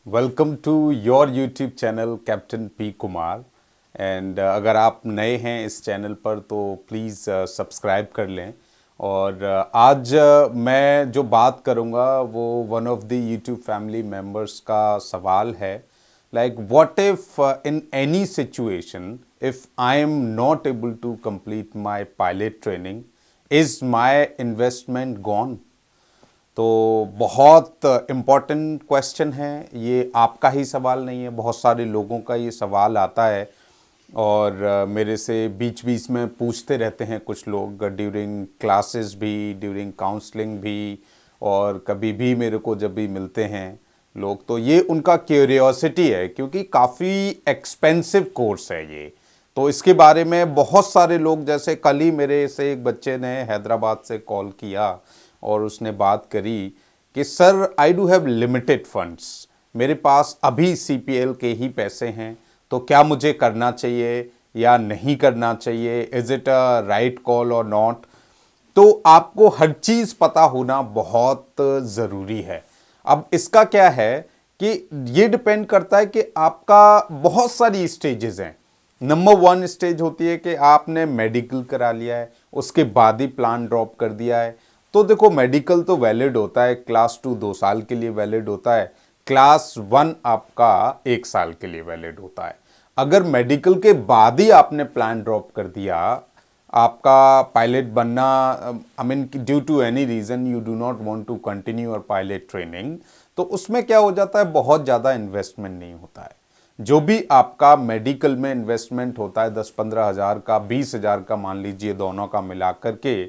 Welcome to your YouTube channel captain P Kumar. And अगर आप नए हैं इस चैनल पर तो प्लीज़ सब्सक्राइब कर लें। और आज मैं जो बात करूँगा वो one of the YouTube family members का सवाल है। Like what if in any situation if I am not able to complete my pilot training, is my investment gone. तो बहुत इम्पॉर्टेंट क्वेश्चन है ये, आपका ही सवाल नहीं है, बहुत सारे लोगों का ये सवाल आता है। और मेरे से बीच बीच में पूछते रहते हैं कुछ लोग, ड्यूरिंग क्लासेस भी, ड्यूरिंग काउंसलिंग भी, और कभी भी मेरे को जब भी मिलते हैं लोग, तो ये उनका क्यूरियोसिटी है क्योंकि काफ़ी एक्सपेंसिव कोर्स है ये। तो इसके बारे में बहुत सारे लोग, जैसे कल ही मेरे से एक बच्चे ने हैदराबाद से कॉल किया और उसने बात करी कि sir I do have limited funds, मेरे पास अभी सीपीएल के ही पैसे हैं, तो क्या मुझे करना चाहिए या नहीं करना चाहिए, is it a right call और नॉट। तो आपको हर चीज़ पता होना बहुत ज़रूरी है। अब इसका क्या है कि ये डिपेंड करता है कि आपका बहुत सारी स्टेजेस हैं। नंबर वन स्टेज होती है कि आपने मेडिकल करा लिया है, उसके बाद ही प्लान ड्रॉप कर दिया है। तो देखो, मेडिकल तो वैलिड होता है, क्लास 2 2 साल के लिए वैलिड होता है, क्लास 1 आपका 1 साल के लिए वैलिड होता है। अगर मेडिकल के बाद ही आपने प्लान ड्रॉप कर दिया, आपका पायलट बनना, I mean due to any reason you do not want to continue your pilot training, तो उसमें क्या हो जाता है, बहुत ज़्यादा इन्वेस्टमेंट नहीं होता है। जो भी आपका मेडिकल में इन्वेस्टमेंट होता है 10-15 हज़ार का, 20 हज़ार का मान लीजिए, दोनों का मिला करके,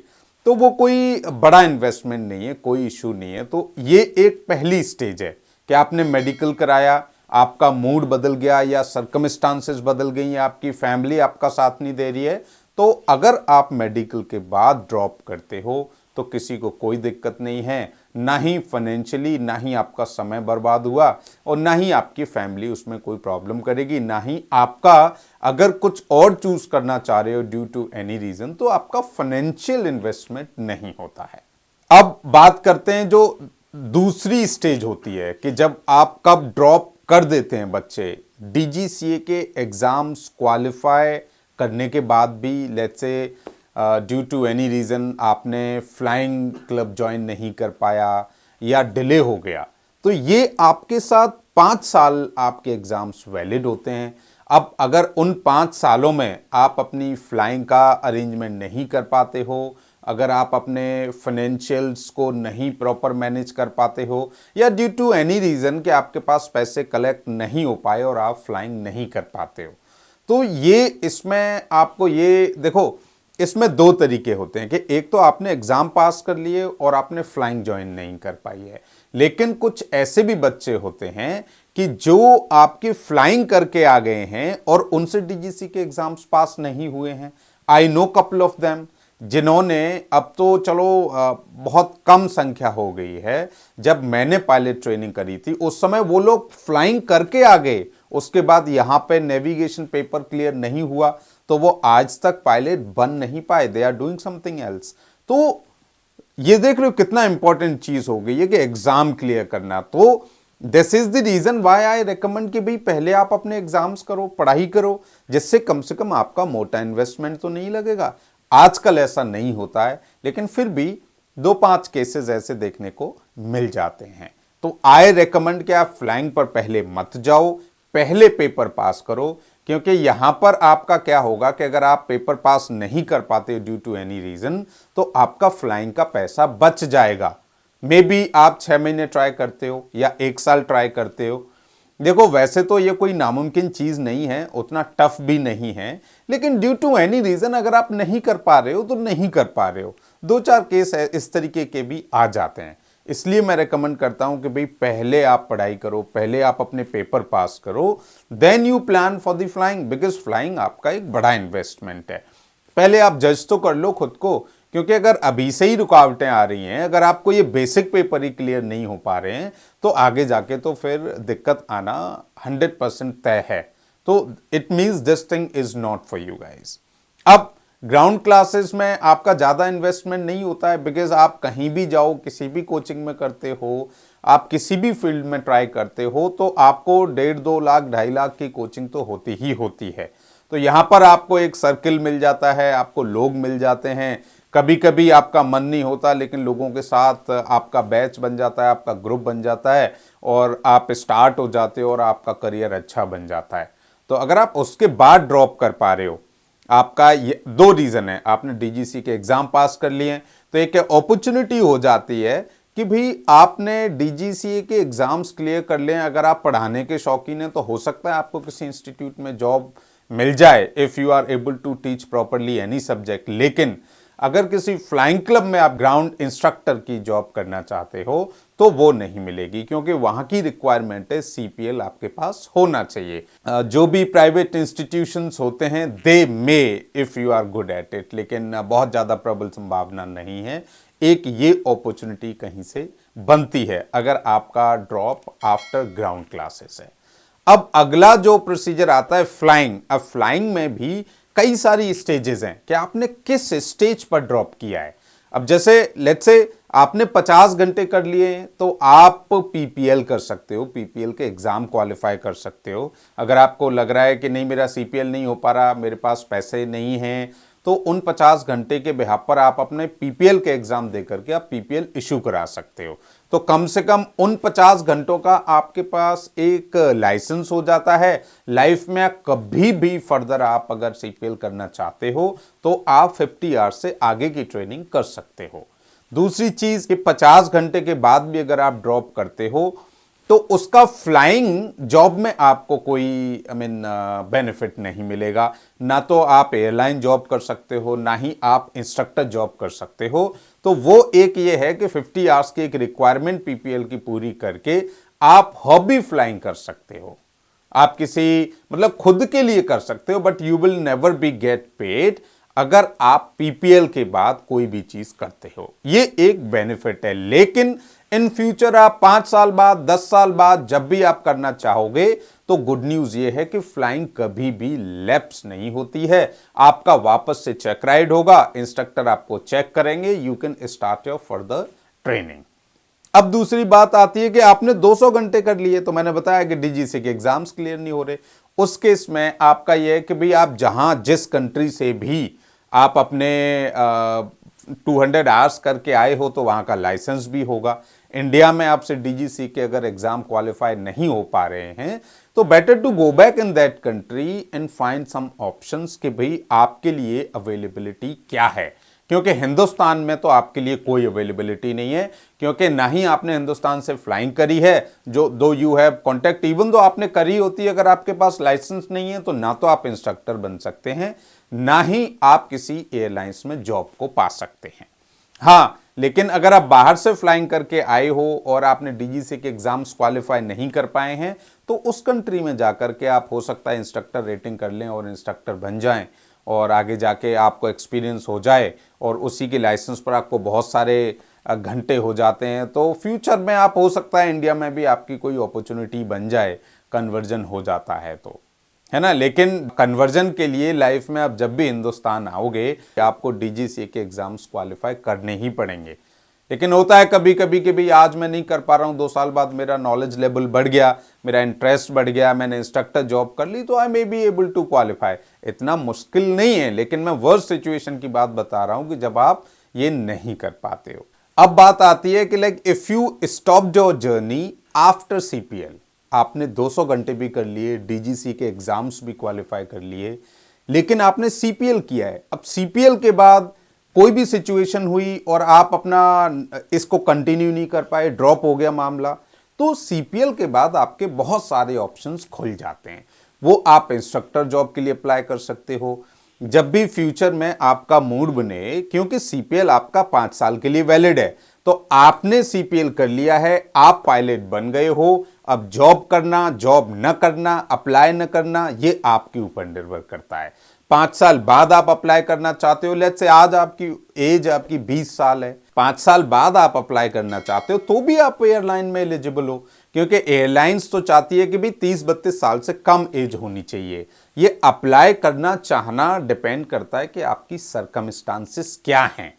तो वो कोई बड़ा इन्वेस्टमेंट नहीं है, कोई इशू नहीं है। तो ये एक पहली स्टेज है कि आपने मेडिकल कराया, आपका मूड बदल गया या सर्कमस्टांसेस बदल गई या आपकी फैमिली आपका साथ नहीं दे रही है, तो अगर आप मेडिकल के बाद ड्रॉप करते हो तो किसी को कोई दिक्कत नहीं है, ना ही फाइनेंशियली, ना ही आपका समय बर्बाद हुआ, और ना ही आपकी फैमिली उसमें कोई प्रॉब्लम करेगी, ना ही आपका, अगर कुछ और चूज करना चाह रहे हो ड्यू टू एनी रीजन, तो आपका फाइनेंशियल इन्वेस्टमेंट नहीं होता है। अब बात करते हैं जो दूसरी स्टेज होती है कि जब आप कब ड्रॉप कर देते हैं बच्चे, डीजीसीए के एग्जाम्स क्वालिफाई करने के बाद भी, let's say due to any reason आपने फ्लाइंग क्लब ज्वाइन नहीं कर पाया या डिले हो गया, तो ये आपके साथ 5 साल आपके एग्ज़ाम्स वैलिड होते हैं। अब अगर उन 5 सालों में आप अपनी फ्लाइंग का अरेंजमेंट नहीं कर पाते हो, अगर आप अपने फाइनेंशियल्स को नहीं प्रॉपर मैनेज कर पाते हो, या ड्यू टू एनी रीज़न कि आपके पास पैसे कलेक्ट नहीं हो पाए और आप फ्लाइंग नहीं कर पाते हो, तो ये इसमें आपको ये देखो, इसमें दो तरीके होते हैं कि एक तो आपने एग्ज़ाम पास कर लिए और आपने फ्लाइंग ज्वाइन नहीं कर पाई है, लेकिन कुछ ऐसे भी बच्चे होते हैं कि जो आपकी फ्लाइंग करके आ गए हैं और उनसे डीजीसी के एग्ज़ाम्स पास नहीं हुए हैं। I know couple of them, जिन्होंने, अब तो चलो बहुत कम संख्या हो गई है, जब मैंने पायलट ट्रेनिंग करी थी उस समय वो लोग फ्लाइंग करके आ गए, उसके बाद यहाँ पे नेविगेशन पेपर क्लियर नहीं हुआ, तो वो आज तक पायलट बन नहीं पाए, they are doing something else. तो ये देख रहे हो कितना इंपॉर्टेंट चीज हो गई है कि एग्जाम क्लियर करना। तो this is the reason why I recommend कि भाई पहले आप अपने एग्जाम्स करो, पढ़ाई करो, जिससे कम से कम आपका मोटा इन्वेस्टमेंट तो नहीं लगेगा। आजकल ऐसा नहीं होता है, लेकिन फिर भी 2-5 केसेस ऐसे देखने को मिल जाते हैं। तो आई रेकमेंड कि आप फ्लाइंग पर पहले मत जाओ, पहले पेपर पास करो, क्योंकि यहां पर आपका क्या होगा कि अगर आप पेपर पास नहीं कर पाते ड्यू टू एनी रीजन, तो आपका फ्लाइंग का पैसा बच जाएगा। मे बी आप 6 महीने ट्राई करते हो या 1 साल ट्राई करते हो। देखो, वैसे तो ये कोई नामुमकिन चीज नहीं है, उतना टफ भी नहीं है, लेकिन ड्यू टू एनी रीजन अगर आप नहीं कर पा रहे हो तो नहीं कर पा रहे हो। 2-4 केस इस तरीके के भी आ जाते हैं। इसलिए मैं रेकमेंड करता हूं कि भाई पहले आप पढ़ाई करो, पहले आप अपने पेपर पास करो, then you plan for the flying, because flying आपका एक बड़ा इन्वेस्टमेंट है। पहले आप जज तो कर लो खुद को, क्योंकि अगर अभी से ही रुकावटें आ रही हैं, अगर आपको ये बेसिक पेपर ही क्लियर नहीं हो पा रहे हैं, तो आगे जाके तो फिर दिक्कत आना 100% तय है। तो it means this thing is not for you guys. अब ग्राउंड क्लासेस में आपका ज़्यादा इन्वेस्टमेंट नहीं होता है, बिकॉज आप कहीं भी जाओ, किसी भी कोचिंग में करते हो, आप किसी भी फील्ड में ट्राई करते हो तो आपको 1.5-2 लाख 2.5 लाख की कोचिंग तो होती ही होती है। तो यहाँ पर आपको एक सर्किल मिल जाता है, आपको लोग मिल जाते हैं। कभी कभी आपका मन नहीं होता लेकिन लोगों के साथ आपका बैच बन जाता है, आपका ग्रुप बन जाता है और आप स्टार्ट हो जाते हो और आपका करियर अच्छा बन जाता है। तो अगर आप उसके बाद ड्रॉप कर पा रहे हो, आपका ये 2 रीज़न है। आपने डीजीसी के एग्ज़ाम पास कर लिए तो एक अपॉर्चुनिटी हो जाती है कि भाई आपने डीजीसी के एग्ज़ाम्स क्लियर कर लिए। अगर आप पढ़ाने के शौकीन हैं तो हो सकता है आपको किसी इंस्टीट्यूट में जॉब मिल जाए if you are able to teach properly any subject. लेकिन अगर किसी फ्लाइंग क्लब में आप ग्राउंड इंस्ट्रक्टर की जॉब करना चाहते हो तो वो नहीं मिलेगी, क्योंकि वहां की रिक्वायरमेंट है सीपीएल आपके पास होना चाहिए। जो भी प्राइवेट इंस्टीट्यूशंस होते हैं they may if you are good at it, लेकिन बहुत ज़्यादा प्रबल संभावना नहीं है। एक ये अपॉर्चुनिटी कहीं से बनती है अगर आपका ड्रॉप आफ्टर ग्राउंड क्लासेस है। अब अगला जो प्रोसीजर आता है फ्लाइंग। अब फ्लाइंग में भी कई सारी स्टेजेस हैं कि आपने किस स्टेज पर ड्रॉप किया है। अब जैसे लेट्स से आपने 50 घंटे कर लिए तो आप पीपीएल कर सकते हो, पीपीएल के एग्जाम क्वालिफाई कर सकते हो। अगर आपको लग रहा है कि नहीं मेरा सीपीएल नहीं हो पा रहा, मेरे पास पैसे नहीं हैं, तो उन 50 घंटे के बिहाफ पर आप अपने पीपीएल के एग्जाम दे करके आप पीपीएल इशू करा सकते हो। तो कम से कम उन 50 घंटों का आपके पास एक लाइसेंस हो जाता है। लाइफ में कभी भी फर्दर आप अगर सीपीएल करना चाहते हो तो आप 50 आवर्स से आगे की ट्रेनिंग कर सकते हो। दूसरी चीज कि 50 घंटे के बाद भी अगर आप ड्रॉप करते हो तो उसका फ्लाइंग जॉब में आपको कोई बेनिफिट नहीं मिलेगा। ना तो आप एयरलाइन जॉब कर सकते हो, ना ही आप इंस्ट्रक्टर जॉब कर सकते हो। तो वो एक ये है कि 50 आवर्स की एक रिक्वायरमेंट पीपीएल की पूरी करके आप हॉबी फ्लाइंग कर सकते हो। आप किसी खुद के लिए कर सकते हो, but you will never be get paid अगर आप पीपीएल के बाद कोई भी चीज करते हो। ये एक बेनिफिट है। लेकिन इन फ्यूचर आप 5 साल बाद, 10 साल बाद जब भी आप करना चाहोगे तो गुड न्यूज ये है कि फ्लाइंग कभी भी लैप्स नहीं होती है। आपका वापस से चेक राइड होगा, इंस्ट्रक्टर आपको चेक करेंगे, you can start your further training. अब दूसरी बात आती है कि आपने 200 घंटे कर लिए, तो मैंने बताया कि डीजीसी के एग्जाम्स क्लियर नहीं हो रहे। उस केस में आपका यह है कि भाई आप जहां जिस कंट्री से भी आप अपने 200 आवर्स करके आए हो तो वहां का लाइसेंस भी होगा। इंडिया में आपसे डीजीसी के अगर एग्जाम क्वालिफाई नहीं हो पा रहे हैं तो better to go back in that country and find some options कि भाई आपके लिए अवेलेबिलिटी क्या है। क्योंकि हिंदुस्तान में तो आपके लिए कोई अवेलेबिलिटी नहीं है, क्योंकि ना ही आपने हिंदुस्तान से फ्लाइंग करी है, जो दो you have contact, even though आपने करी होती है, अगर आपके पास लाइसेंस नहीं है तो ना तो आप इंस्ट्रक्टर बन सकते हैं, ना ही आप किसी एयरलाइंस में जॉब को पा सकते हैं। हाँ, लेकिन अगर आप बाहर से फ्लाइंग करके आए हो और आपने डीजीसी के एग्जाम्स क्वालिफाई नहीं कर पाए हैं तो उस कंट्री में जाकर के आप हो सकता है इंस्ट्रक्टर रेटिंग कर लें और इंस्ट्रक्टर बन जाएं और आगे जाके आपको एक्सपीरियंस हो जाए और उसी के लाइसेंस पर आपको बहुत सारे घंटे हो जाते हैं। तो फ्यूचर में आप हो सकता है इंडिया में भी आपकी कोई अपॉर्चुनिटी बन जाए, कन्वर्जन हो जाता है तो, है ना। लेकिन कन्वर्जन के लिए लाइफ में आप जब भी हिंदुस्तान आओगे आपको डीजीसी के एग्जाम्स क्वालिफाई करने ही पड़ेंगे। लेकिन होता है कभी कभी कि भाई आज मैं नहीं कर पा रहा हूँ, 2 साल बाद मेरा नॉलेज लेवल बढ़ गया, मेरा इंटरेस्ट बढ़ गया, मैंने इंस्ट्रक्टर जॉब कर ली तो I may be able to qualify. इतना मुश्किल नहीं है, लेकिन मैं वर्स्ट सिचुएशन की बात बता रहा हूँ कि जब आप ये नहीं कर पाते हो। अब बात आती है कि like if you stop your journey after CPL, आपने 200 घंटे भी कर लिए, डीजीसी के एग्जाम्स भी क्वालिफाई कर लिए, लेकिन आपने सीपीएल किया है। अब सीपीएल के बाद कोई भी सिचुएशन हुई और आप अपना इसको कंटिन्यू नहीं कर पाए, ड्रॉप हो गया मामला, तो सीपीएल के बाद आपके बहुत सारे ऑप्शंस खुल जाते हैं। वो आप इंस्ट्रक्टर जॉब के लिए अप्लाई कर सकते हो जब भी फ्यूचर में आपका मूड बने, क्योंकि सीपीएल आपका 5 साल के लिए वैलिड है। तो आपने सीपीएल कर लिया है, आप पायलट बन गए हो, अब जॉब करना, जॉब न करना, अप्लाई न करना, ये आपके ऊपर निर्भर करता है। 5 साल बाद आप अप्लाई करना चाहते हो, लेट्स से आज आपकी एज आपकी 20 साल है, 5 साल बाद आप अप्लाई करना चाहते हो तो भी आप एयरलाइन में एलिजिबल हो, क्योंकि एयरलाइंस तो चाहती है कि भी 30-32 साल से कम एज होनी चाहिए। ये अप्लाई करना चाहना डिपेंड करता है कि आपकी सरकमस्टांसेस क्या हैं।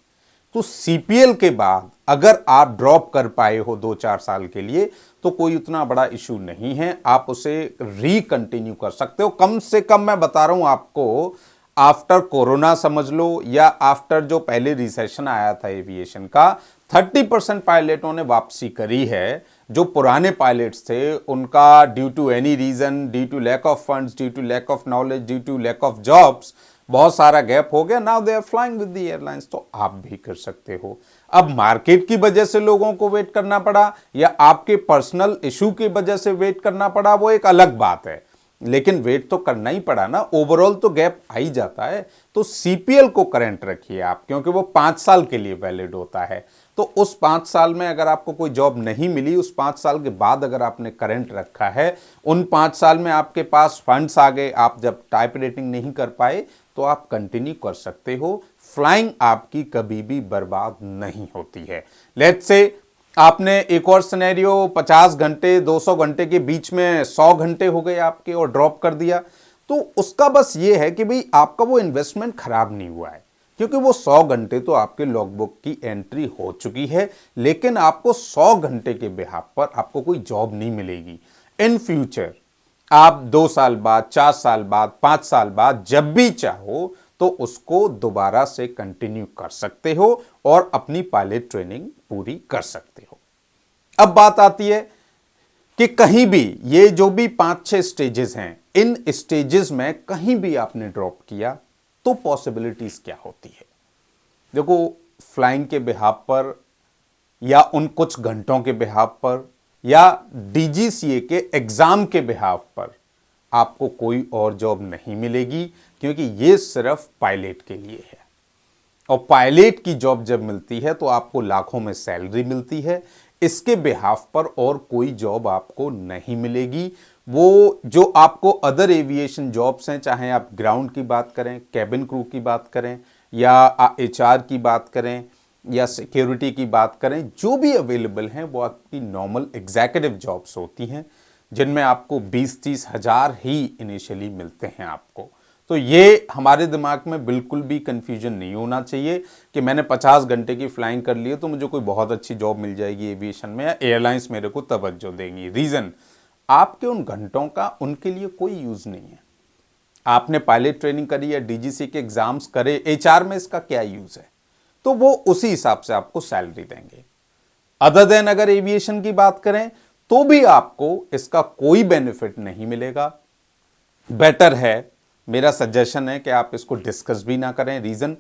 तो सीपीएल के बाद अगर आप ड्रॉप कर पाए हो 2-4 साल के लिए तो कोई उतना बड़ा इशू नहीं है, आप उसे रीकंटिन्यू कर सकते हो। कम से कम मैं बता रहा हूं आपको, आफ्टर कोरोना समझ लो या आफ्टर जो पहले रिसेशन आया था एविएशन का, 30% पायलटों ने वापसी करी है। जो पुराने पायलट्स थे उनका due to any reason, due to lack of funds, due to lack of knowledge, due to lack of jobs, बहुत सारा गैप हो गया। Now they are flying with the airlines. तो आप भी कर सकते हो। अब मार्केट की वजह से लोगों को वेट करना पड़ा या आपके पर्सनल इशू की वजह से वेट करना पड़ा, वो एक अलग बात है, लेकिन वेट तो करना ही पड़ा ना। ओवरऑल तो गैप आ ही जाता है। तो सीपीएल को करंट रखिए आप, क्योंकि वो 5 साल के लिए वैलिड होता है। तो उस 5 साल में अगर आपको कोई जॉब नहीं मिली, उस 5 साल के बाद अगर आपने करंट रखा है, उन 5 साल में आपके पास फंड्स आ गए, आप जब टाइप रेटिंग नहीं कर पाए तो आप कंटिन्यू कर सकते हो। फ्लाइंग आपकी कभी भी बर्बाद नहीं होती है। लेट्स से आपने एक और सिनेरियो, 50 घंटे 200 घंटे के बीच में 100 घंटे हो गए आपके और ड्रॉप कर दिया, तो उसका बस ये है कि भाई आपका वो इन्वेस्टमेंट खराब नहीं हुआ है, क्योंकि वो 100 घंटे तो आपके लॉगबुक की एंट्री हो चुकी है। लेकिन आपको 100 घंटे के बिहाफ पर आपको कोई जॉब नहीं मिलेगी। इन फ्यूचर आप 2 साल बाद, 4 साल बाद, 5 साल बाद जब भी चाहो तो उसको दोबारा से कंटिन्यू कर सकते हो और अपनी पायलट ट्रेनिंग पूरी कर सकते हो। अब बात आती है कि कहीं भी ये जो भी 5-6 स्टेजेस हैं, इन स्टेजेस में कहीं भी आपने ड्रॉप किया तो पॉसिबिलिटीज क्या होती है। देखो, फ्लाइंग के बिहाफ पर या उन कुछ घंटों के बिहाफ पर या डीजीसीए के एग्जाम के बिहाफ पर आपको कोई और जॉब नहीं मिलेगी, क्योंकि ये सिर्फ पायलट के लिए है। और पायलट की जॉब जब मिलती है तो आपको लाखों में सैलरी मिलती है। इसके बिहाफ पर और कोई जॉब आपको नहीं मिलेगी। वो जो आपको अदर एविएशन जॉब्स हैं, चाहे आप ग्राउंड की बात करें, कैबिन क्रू की बात करें या एचआर की बात करें या सिक्योरिटी की बात करें, जो भी अवेलेबल हैं वो आपकी नॉर्मल एग्जीक्यूटिव जॉब्स होती हैं, जिनमें आपको 20-30 हज़ार ही इनिशियली मिलते हैं आपको। तो ये हमारे दिमाग में बिल्कुल भी कंफ्यूजन नहीं होना चाहिए कि मैंने 50 घंटे की फ्लाइंग कर ली है तो मुझे कोई बहुत अच्छी जॉब मिल जाएगी एविएशन में या एयरलाइंस मेरे को तवज्जो देंगी। रीज़न, आपके उन घंटों का उनके लिए कोई यूज़ नहीं है। आपने पायलट ट्रेनिंग करी या डीजीसी के एग्जाम्स करे, एचआर में इसका क्या यूज़ है? तो वो उसी हिसाब से आपको सैलरी देंगे। अदर देन अगर एविएशन की बात करें तो भी आपको इसका कोई बेनिफिट नहीं मिलेगा। बेटर है, मेरा सजेशन है कि आप इसको डिस्कस भी ना करें। रीजन,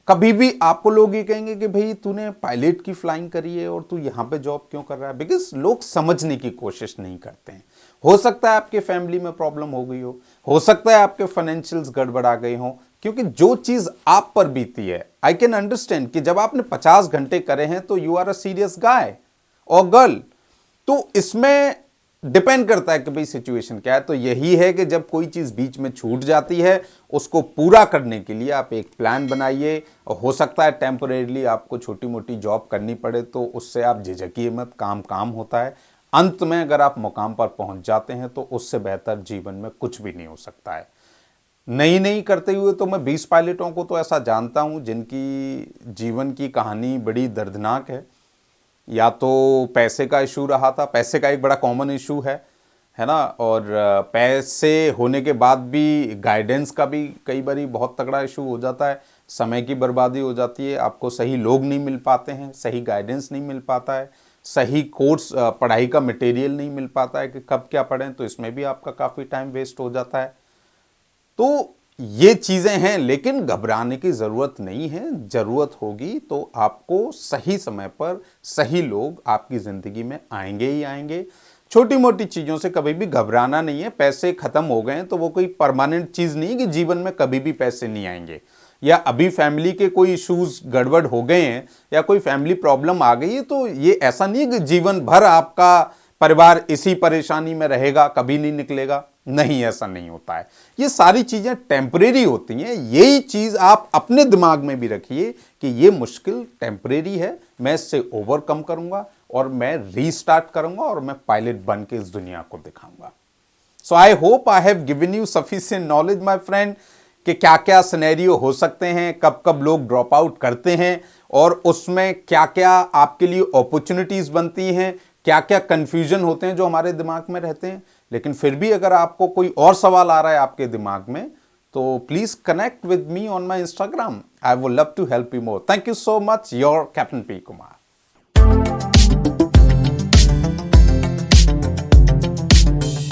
कभी भी आपको लोग ये कहेंगे कि भाई तूने पायलट की फ्लाइंग करी है और तू यहां पे जॉब क्यों कर रहा है? बिकॉज लोग समझने की कोशिश नहीं करते हैं। हो सकता है आपके फैमिली में प्रॉब्लम हो गई हो सकता है आपके फाइनेंशियल्स गड़बड़ा गए हो, क्योंकि जो चीज आप पर बीती है, आई कैन अंडरस्टैंड कि जब आपने 50 घंटे करे हैं तो यू आर अ सीरियस गाय और गर्ल। तो इसमें डिपेंड करता है कि भाई सिचुएशन क्या है। तो यही है कि जब कोई चीज बीच में छूट जाती है, उसको पूरा करने के लिए आप एक प्लान बनाइए। और हो सकता है टेम्परेरीली आपको छोटी मोटी जॉब करनी पड़े, तो उससे आप झिझकिए मत, काम काम होता है। अंत में अगर आप मुकाम पर पहुंच जाते हैं तो उससे बेहतर जीवन में कुछ भी नहीं हो सकता है। नहीं करते हुए तो मैं 20 पायलटों को तो ऐसा जानता हूं जिनकी जीवन की कहानी बड़ी दर्दनाक है। या तो पैसे का इशू रहा था, पैसे का एक बड़ा कॉमन इशू है ना, और पैसे होने के बाद भी गाइडेंस का भी कई बार बहुत तगड़ा इशू हो जाता है। समय की बर्बादी हो जाती है, आपको सही लोग नहीं मिल पाते हैं, सही गाइडेंस नहीं मिल पाता है, सही कोर्स पढ़ाई का मटेरियल नहीं मिल पाता है कि कब क्या पढ़ें, तो इसमें भी आपका काफ़ी टाइम वेस्ट हो जाता है। तो ये चीज़ें हैं, लेकिन घबराने की ज़रूरत नहीं है। ज़रूरत होगी तो आपको सही समय पर सही लोग आपकी ज़िंदगी में आएंगे ही आएंगे। छोटी मोटी चीज़ों से कभी भी घबराना नहीं है। पैसे ख़त्म हो गए हैं तो वो कोई परमानेंट चीज़ नहीं है कि जीवन में कभी भी पैसे नहीं आएंगे, या अभी फैमिली के कोई इश्यूज गड़बड़ हो गए हैं या कोई फैमिली प्रॉब्लम आ गई है तो ये ऐसा नहीं है कि जीवन भर आपका परिवार इसी परेशानी में रहेगा, कभी नहीं निकलेगा। नहीं, ऐसा नहीं होता है। ये सारी चीज़ें टेम्परेरी होती हैं। यही चीज़ आप अपने दिमाग में भी रखिए कि ये मुश्किल टेम्परेरी है, मैं इससे ओवरकम करूंगा और मैं रीस्टार्ट करूंगा और मैं पायलट बन के इस दुनिया को दिखाऊंगा। So I hope I have given you sufficient knowledge my friend, कि क्या क्या सिनेरियो हो सकते हैं, कब कब लोग ड्रॉप आउट करते हैं और उसमें क्या क्या आपके लिए अपॉर्चुनिटीज़ बनती हैं, क्या क्या कन्फ्यूजन होते हैं जो हमारे दिमाग में रहते हैं। लेकिन फिर भी अगर आपको कोई और सवाल आ रहा है आपके दिमाग में, तो please connect with me on my Instagram. I would love to help you more. Thank you so much, your captain P Kumar.